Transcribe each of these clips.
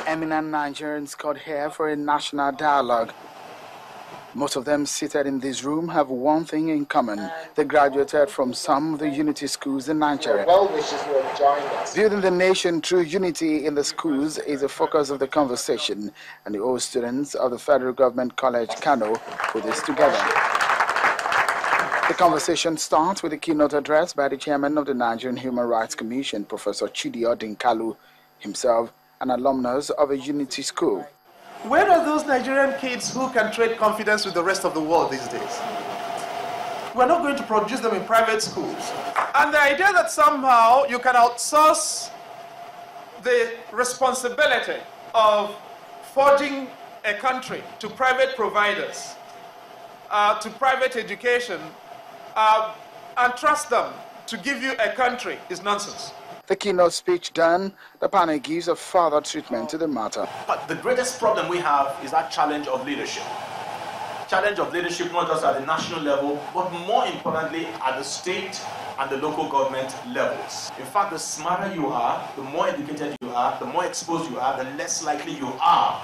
Eminent Nigerians got here for a national dialogue. Most of them seated in this room have one thing in common. They graduated from some of the unity schools in Nigeria. Well-wishers who have joined us. Building the nation through unity in the schools is the focus of the conversation, and the old students of the Federal Government College, Kano, put this together. The conversation starts with a keynote address by the chairman of the Nigerian Human Rights Commission, Professor Chidi Odinkalu, himself an alumnus of a unity school. Where are those Nigerian kids who can trade confidence with the rest of the world these days? We're not going to produce them in private schools. And the idea that somehow you can outsource the responsibility of forging a country to private providers, to private education, and trust them to give you a country is nonsense. The keynote speech done, the panel gives a further treatment to the matter. But the greatest problem we have is that challenge of leadership. Challenge of leadership not just at the national level, but more importantly at the state and the local government levels. In fact, the smarter you are, the more educated you are, the more exposed you are, the less likely you are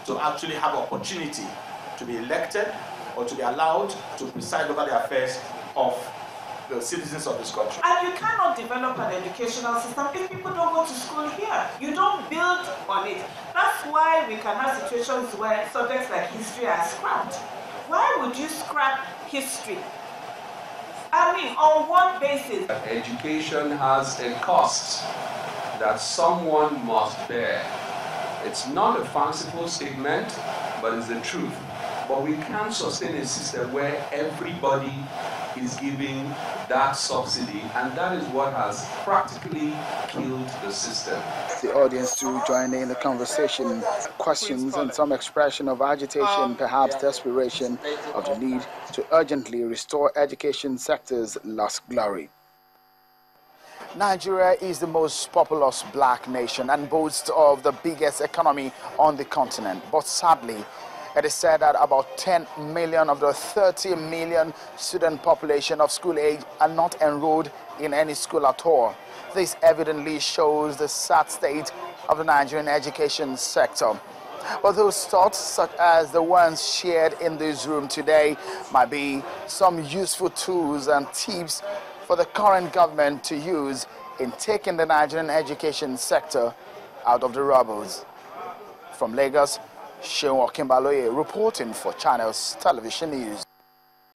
to actually have opportunity to be elected or to be allowed to preside over the affairs of the citizens of this country. And you cannot develop an educational system if people don't go to school here. You don't build on it. That's why we can have situations where subjects like history are scrapped. Why would you scrap history? I mean, on what basis? Education has a cost that someone must bear. It's not a fanciful statement, but it's the truth. But we can't sustain a system where everybody is giving that subsidy, and that is what has practically killed the system. The audience too joined in the conversation, questions and some expression of agitation, perhaps desperation of the need to urgently restore education sector's lost glory. Nigeria is the most populous black nation and boasts of the biggest economy on the continent, but sadly, it is said that about 10 million of the 30 million student population of school age are not enrolled in any school at all. This evidently shows the sad state of the Nigerian education sector. But those thoughts, such as the ones shared in this room today, might be some useful tools and tips for the current government to use in taking the Nigerian education sector out of the rubble. From Lagos, Seun Okinbaloye reporting for Channels Television News.